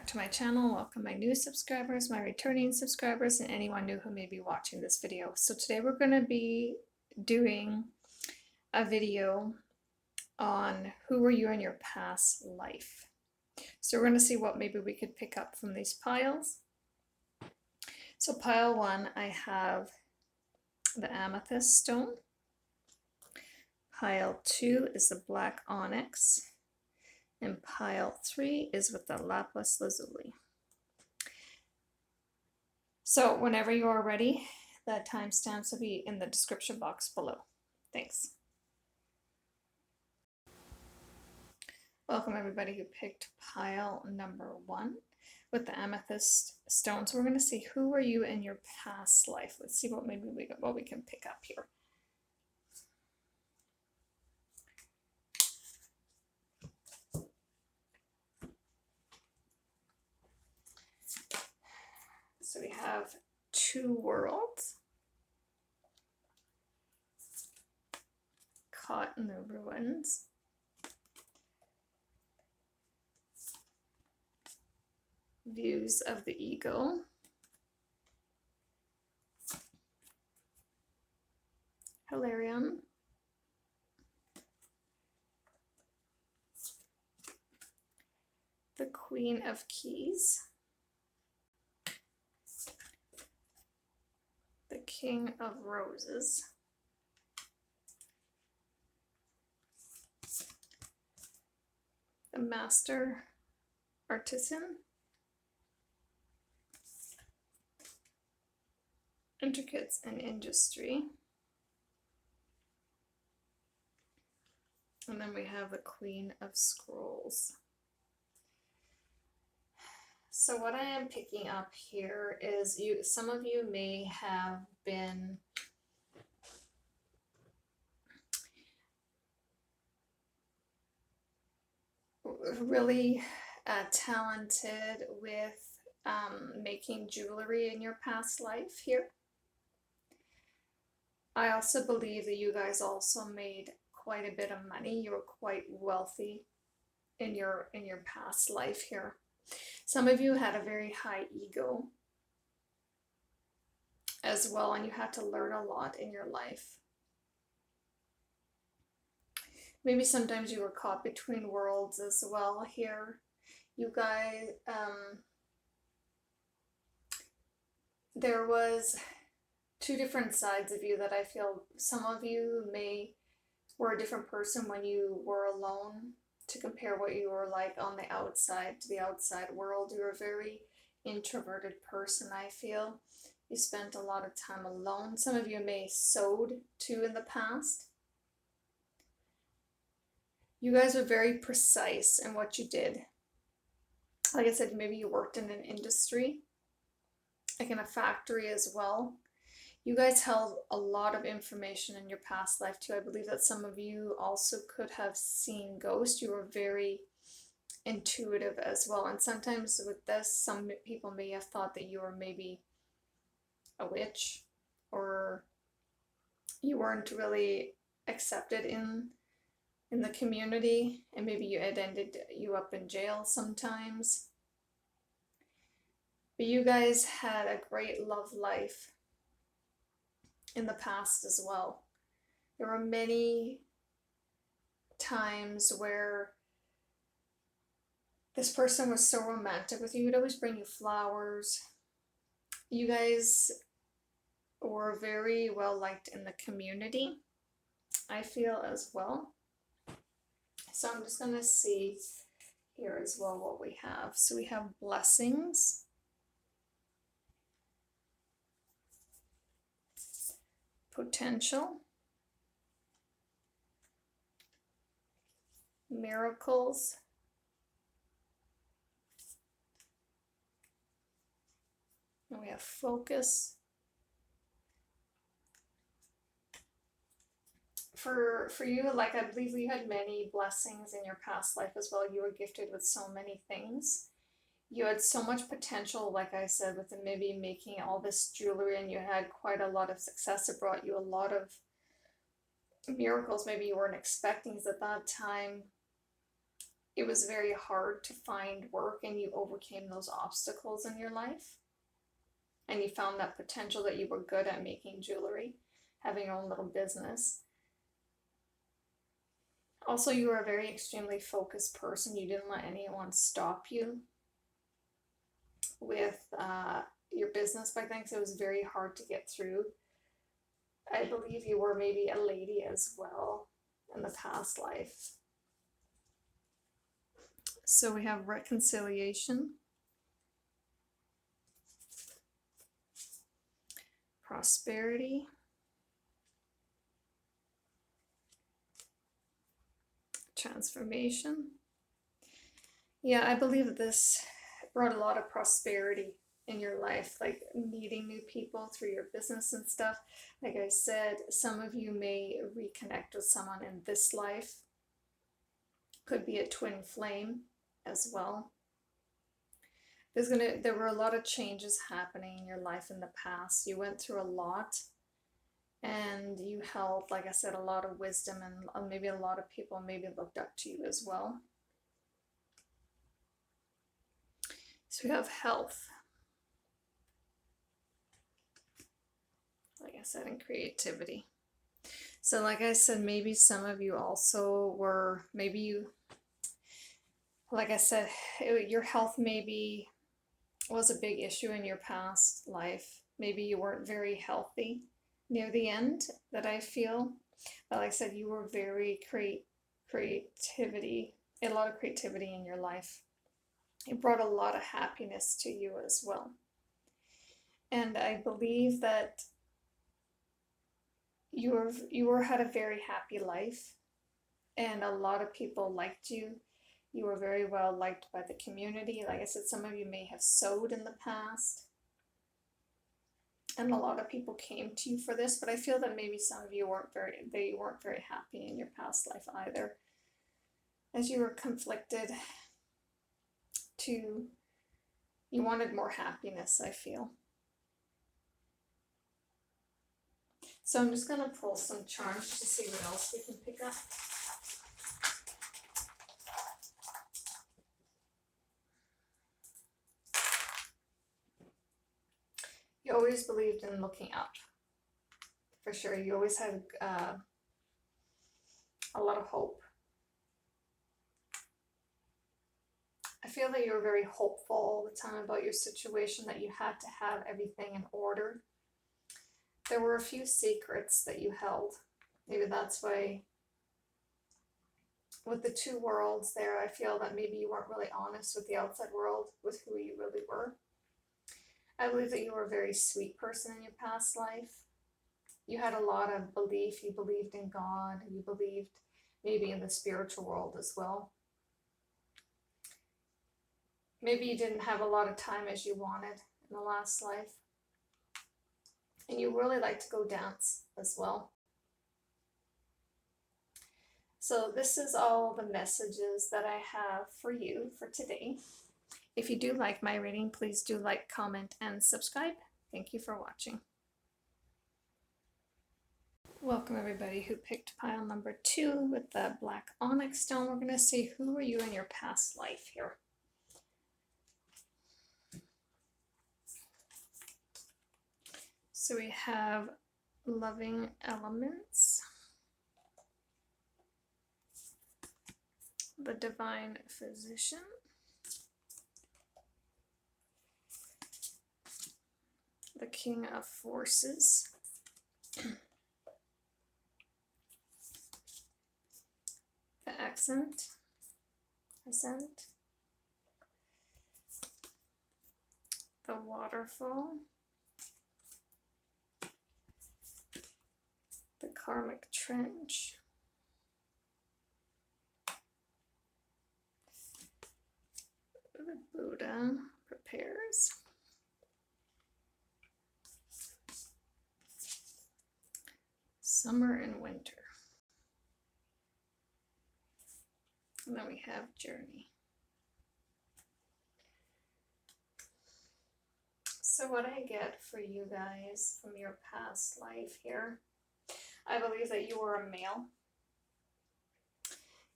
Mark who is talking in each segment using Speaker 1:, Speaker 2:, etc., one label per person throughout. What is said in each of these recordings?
Speaker 1: back to my channel. Welcome my new subscribers, my returning subscribers, and anyone new who may be watching this video. So today we're going to be doing a video on who were you in your past life. So we're going to see what maybe we could pick up from these piles. So pile 1, I have the amethyst stone. Pile 2 is the black onyx. And pile 3 is with the lapis lazuli. So whenever you are ready, the timestamps will be in the description box below. Thanks. Welcome everybody who picked pile number 1 with the amethyst stone. So we're going to see who were you in your past life. Let's see what we can pick up here. So we have 2 worlds caught in the ruins. Views of the ego. Hilarion. The Queen of Keys. The King of Roses. The Master Artisan. Intricates in Industry. And then we have the Queen of Scrolls. So what I am picking up here is some of you may have been really talented with making jewelry in your past life here. I also believe that you guys also made quite a bit of money. You were quite wealthy in your past life here. Some of you had a very high ego as well, and you had to learn a lot in your life. Maybe sometimes you were caught between worlds as well here. You guys, there was 2 different sides of you that I feel some of you were a different person when you were alone, to compare what you were like on the outside to the outside world. You were a very introverted person, I feel. You spent a lot of time alone. Some of you may sewed too in the past. You guys were very precise in what you did. Like I said, maybe you worked in an industry, like in a factory as well. You guys held a lot of information in your past life too. I believe that some of you also could have seen ghosts. You were very intuitive as well. And sometimes with this, some people may have thought that you were maybe a witch, or you weren't really accepted in the community, and maybe it ended you up in jail sometimes. But you guys had a great love life in the past as well. There were many times where this person was so romantic with you. He'd always bring you flowers. You guys were very well liked in the community, I feel, as well. So I'm just going to see here as well what we have. So we have blessings. Potential. Miracles. And we have focus. For you, like, I believe you had many blessings in your past life as well. You were gifted with so many things. You had so much potential, like I said, with maybe making all this jewelry, and you had quite a lot of success. It brought you a lot of miracles maybe you weren't expecting, at that time it was very hard to find work, and you overcame those obstacles in your life. And you found that potential that you were good at making jewelry, having your own little business. Also, you were a very extremely focused person. You didn't let anyone stop you with your business back then, because it was very hard to get through. I believe you were maybe a lady as well in the past life. So we have reconciliation, prosperity, transformation. Yeah, I believe that this brought a lot of prosperity in your life, like meeting new people through your business and stuff. Like I said, some of you may reconnect with someone in this life. Could be a twin flame as well. There were a lot of changes happening in your life in the past. You went through a lot, and you held, like I said, a lot of wisdom, and maybe a lot of people maybe looked up to you as well. So we have health, like I said, and creativity. So like I said, maybe some of you also were, maybe you, like I said, your health maybe was a big issue in your past life. Maybe you weren't very healthy near the end, that I feel. But like I said, you were very creativity, a lot of creativity in your life. It brought a lot of happiness to you as well. And I believe that you had a very happy life, and a lot of people liked you. You were very well liked by the community. Like I said, some of you may have sewed in the past, and a lot of people came to you for this, but I feel that maybe some of you weren't very happy in your past life either, as you were conflicted you wanted more happiness, I feel. So I'm just going to pull some charms to see what else we can pick up. You always believed in looking up, for sure. You always had a lot of hope. I feel that you were very hopeful all the time about your situation, that you had to have everything in order. There were a few secrets that you held. Maybe that's why, with the two worlds there, I feel that maybe you weren't really honest with the outside world, with who you really were. I believe that you were a very sweet person in your past life. You had a lot of belief. You believed in God. You believed maybe in the spiritual world as well. Maybe you didn't have a lot of time as you wanted in the last life. And you really like to go dance as well. So this is all the messages that I have for you for today. If you do like my reading, please do like, comment, and subscribe. Thank you for watching. Welcome everybody who picked pile number 2 with the black onyx stone. We're going to see, who are you in your past life here? So we have loving elements, the divine physician, the king of forces, the ascent, the waterfall, the karmic trench, the Buddha prepares, summer and winter, and then we have journey. So what I get for you guys from your past life here, I believe that you were a male,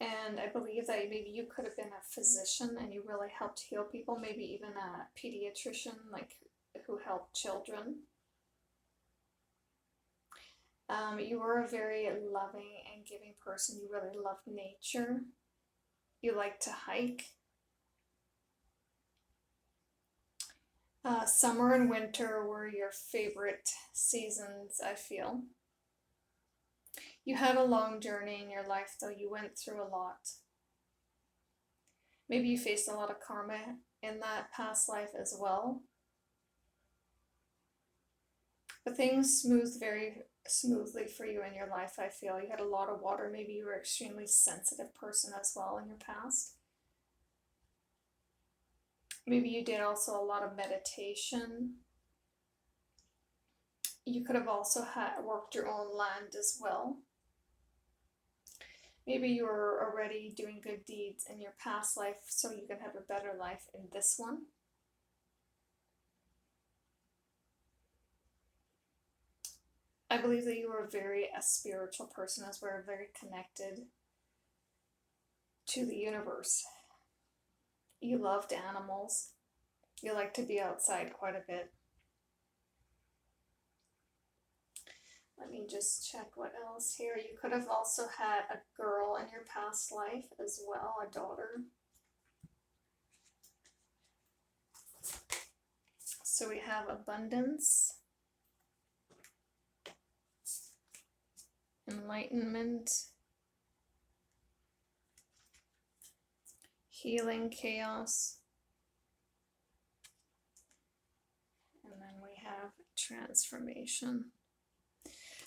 Speaker 1: And I believe that maybe you could have been a physician and you really helped heal people, maybe even a pediatrician, like who helped children. You were a very loving and giving person. You really loved nature. You like to hike. Summer and winter were your favorite seasons, I feel. You had a long journey in your life, though. You went through a lot. Maybe you faced a lot of karma in that past life as well. But things smoothed very smoothly for you in your life, I feel. You had a lot of water. Maybe you were an extremely sensitive person as well in your past. Maybe you did also a lot of meditation. You could have also worked your own land as well. Maybe you were already doing good deeds in your past life so you can have a better life in this one. I believe that you were a spiritual person, as we're very connected to the universe. You loved animals. You like to be outside quite a bit. Let me just check what else here. You could have also had a girl in your past life as well, a daughter. So we have abundance, enlightenment, healing, chaos, and then we have transformation.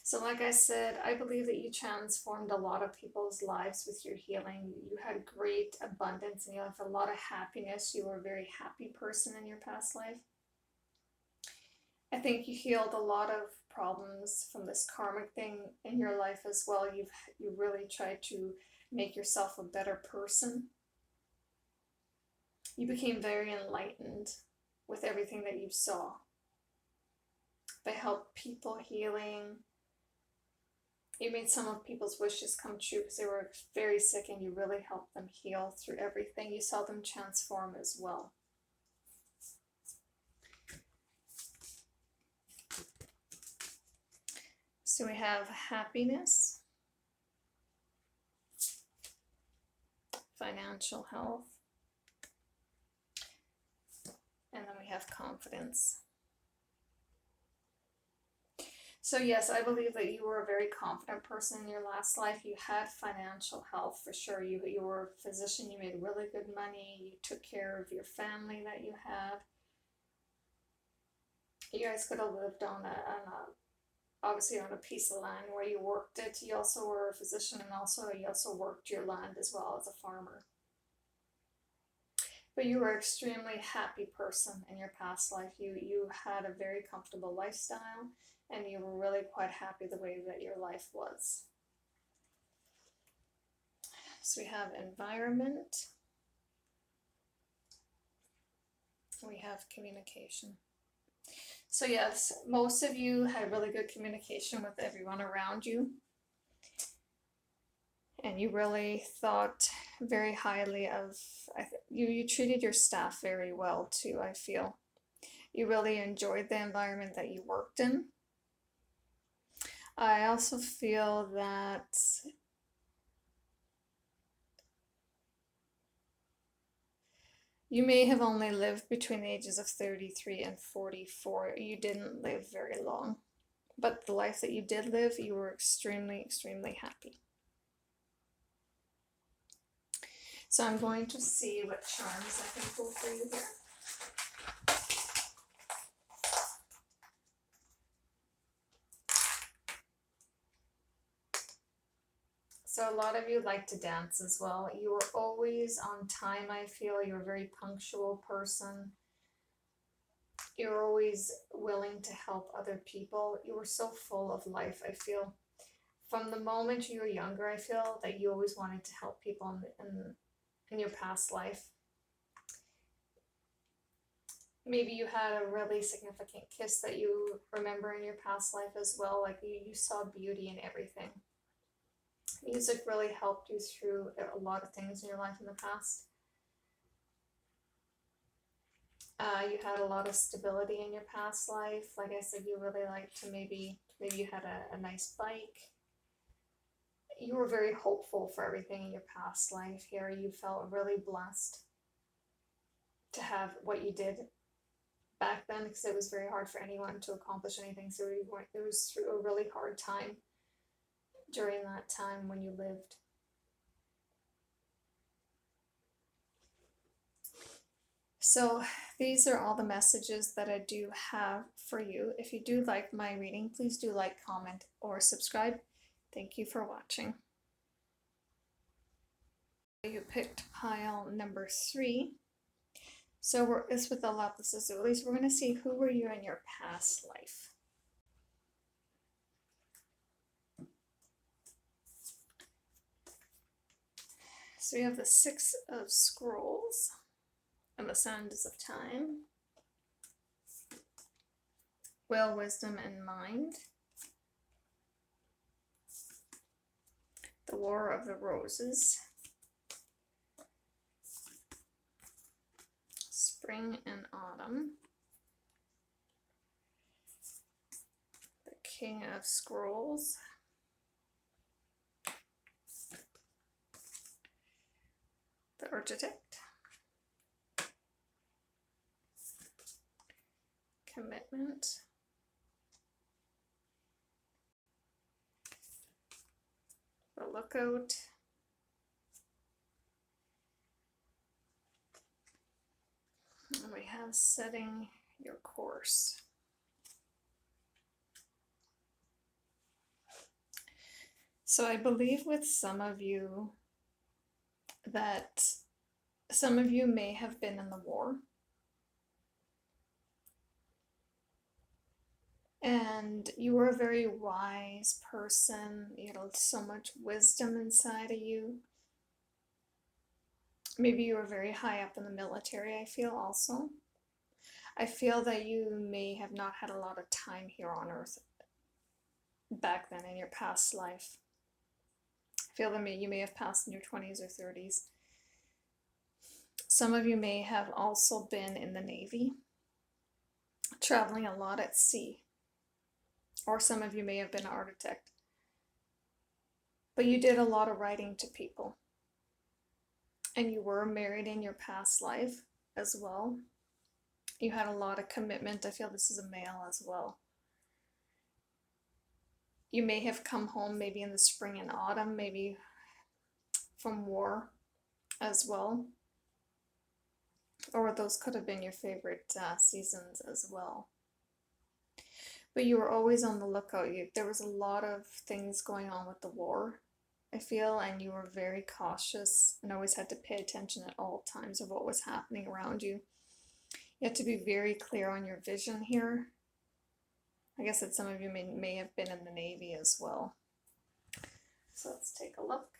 Speaker 1: So like I said, I believe that you transformed a lot of people's lives with your healing. You had great abundance and you have a lot of happiness. You were a very happy person in your past life. I think you healed a lot of problems from this karmic thing in your life as well. You really tried to make yourself a better person. You became very enlightened with everything that you saw. They helped people healing. You made some of people's wishes come true because they were very sick and you really helped them heal through everything. You saw them transform as well. So we have happiness, financial health, and then we have confidence. So yes, I believe that you were a very confident person in your last life. You had financial health for sure. You were a physician. You made really good money. You took care of your family that you had. You guys could have lived obviously on a piece of land where you worked it. You also were a physician and you also worked your land as well as a farmer. But you were an extremely happy person in your past life. You had a very comfortable lifestyle and you were really quite happy the way that your life was. So we have environment. We have communication. So yes, most of you had really good communication with everyone around you. And you really thought very highly of, you treated your staff very well too, I feel. You really enjoyed the environment that you worked in. I also feel that you may have only lived between the ages of 33 and 44. You didn't live very long. But the life that you did live, you were extremely, extremely happy. So I'm going to see what charms I can pull for you here. So a lot of you like to dance as well. You were always on time, I feel. You're a very punctual person. You're always willing to help other people. You were so full of life, I feel. From the moment you were younger, I feel that you always wanted to help people in your past life. Maybe you had a really significant kiss that you remember in your past life as well. Like you saw beauty in everything. Music really helped you through a lot of things in your life in the past. You had a lot of stability in your past life. Like I said, you really liked to maybe you had a nice bike. You were very hopeful for everything in your past life here. You felt really blessed to have what you did back then, because it was very hard for anyone to accomplish anything. So it was through a really hard time during that time when you lived. So these are all the messages that I do have for you. If you do like my reading, please do like, comment, or subscribe. Thank you for watching. You picked pile number 3. So it's with the lapis lazuli. So we're going to see who were you in your past life. So we have the 6 of Scrolls and the Sands of Time. Will, Wisdom, and Mind. The War of the Roses. Spring and Autumn. The King of Scrolls. The Architect. Commitment. The Lookout. And we have Setting Your Course. So I believe with some of you that some of you may have been in the war. And you were a very wise person. You had so much wisdom inside of you. Maybe you were very high up in the military, I feel also. I feel that you may have not had a lot of time here on Earth back then in your past life. I feel that you may have passed in your 20s or 30s. Some of you may have also been in the Navy, traveling a lot at sea. Or some of you may have been an architect. But you did a lot of writing to people. And you were married in your past life as well. You had a lot of commitment. I feel this is a male as well. You may have come home maybe in the spring and autumn, maybe from war as well. Or those could have been your favorite seasons as well. But you were always on the lookout. There was a lot of things going on with the war, I feel, and you were very cautious and always had to pay attention at all times of what was happening around you. You have to be very clear on your vision here. I guess that some of you may have been in the Navy as well. So let's take a look.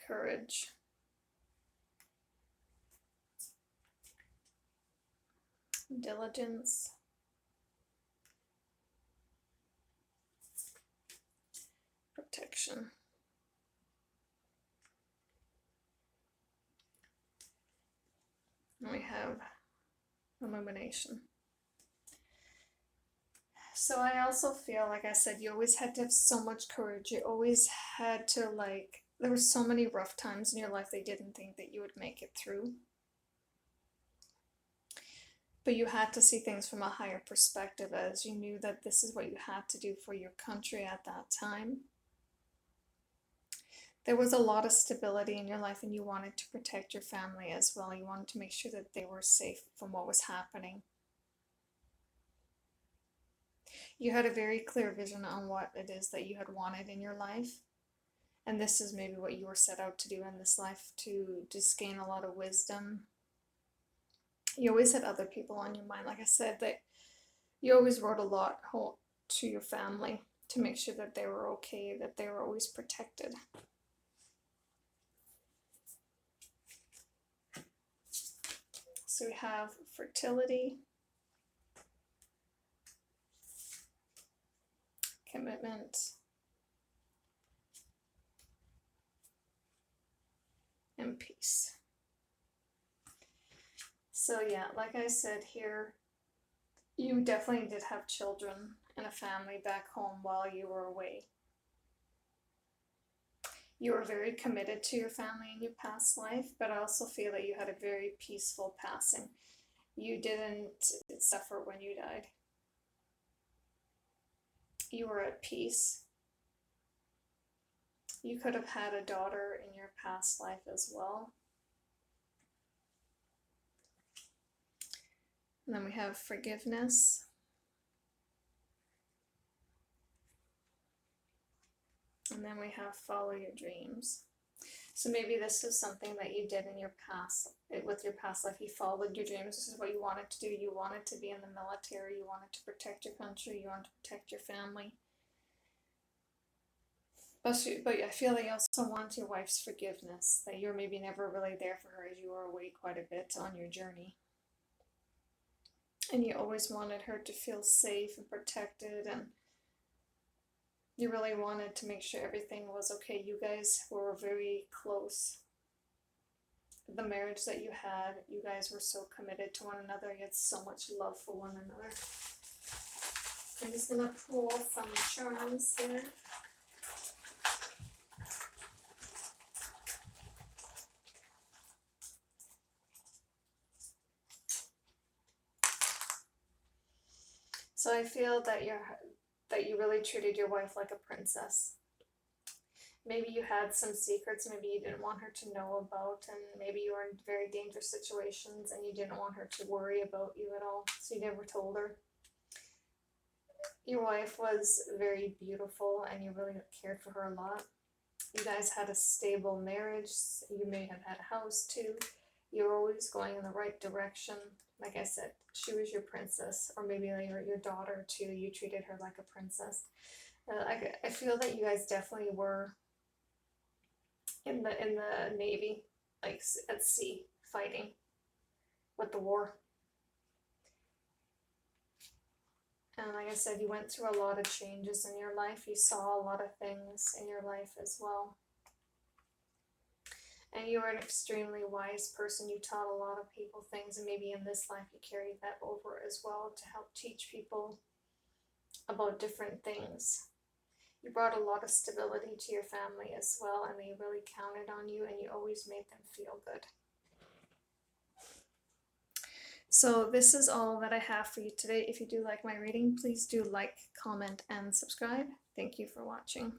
Speaker 1: Courage. Diligence. Protection. And we have illumination. So I also feel, like I said, you always had to have so much courage. You always had to, there were so many rough times in your life they didn't think that you would make it through. But you had to see things from a higher perspective, as you knew that this is what you had to do for your country at that time. There was a lot of stability in your life, and you wanted to protect your family as well. You wanted to make sure that they were safe from what was happening. You had a very clear vision on what it is that you had wanted in your life. And this is maybe what you were set out to do in this life, to just gain a lot of wisdom. You always had other people on your mind. Like I said, that you always wrote a lot to your family to make sure that they were okay, that they were always protected. So we have fertility, commitment, and peace. So yeah, like I said here, you definitely did have children and a family back home while you were away. You were very committed to your family in your past life, but I also feel that you had a very peaceful passing. You didn't suffer when you died. You were at peace. You could have had a daughter in your past life as well. And then we have forgiveness. And then we have follow your dreams. So maybe this is something that you did in your past, with your past life. You followed your dreams. This is what you wanted to do. You wanted to be in the military. You wanted to protect your country. You wanted to protect your family. But I feel that you also want your wife's forgiveness, that you're maybe never really there for her as you were away quite a bit on your journey. And you always wanted her to feel safe and protected, and you really wanted to make sure everything was okay. You guys were very close. The marriage that you had, you guys were so committed to one another. You had so much love for one another. I'm just going to pull some charms here. So I feel that you really treated your wife like a princess. Maybe you had some secrets maybe you didn't want her to know about, and maybe you were in very dangerous situations and you didn't want her to worry about you at all, so you never told her. Your wife was very beautiful and you really cared for her a lot. You guys had a stable marriage. You may have had a house too. You were always going in the right direction. Like I said, she was your princess, or maybe like your daughter too. You treated her like a princess. I feel that you guys definitely were in the Navy, like at sea, fighting with the war. And like I said, you went through a lot of changes in your life. You saw a lot of things in your life as well. And you were an extremely wise person. You taught a lot of people things, and maybe in this life you carried that over as well to help teach people about different things. You brought a lot of stability to your family as well, and they really counted on you, and you always made them feel good. So this is all that I have for you today. If you do like my reading, please do like, comment, and subscribe. Thank you for watching.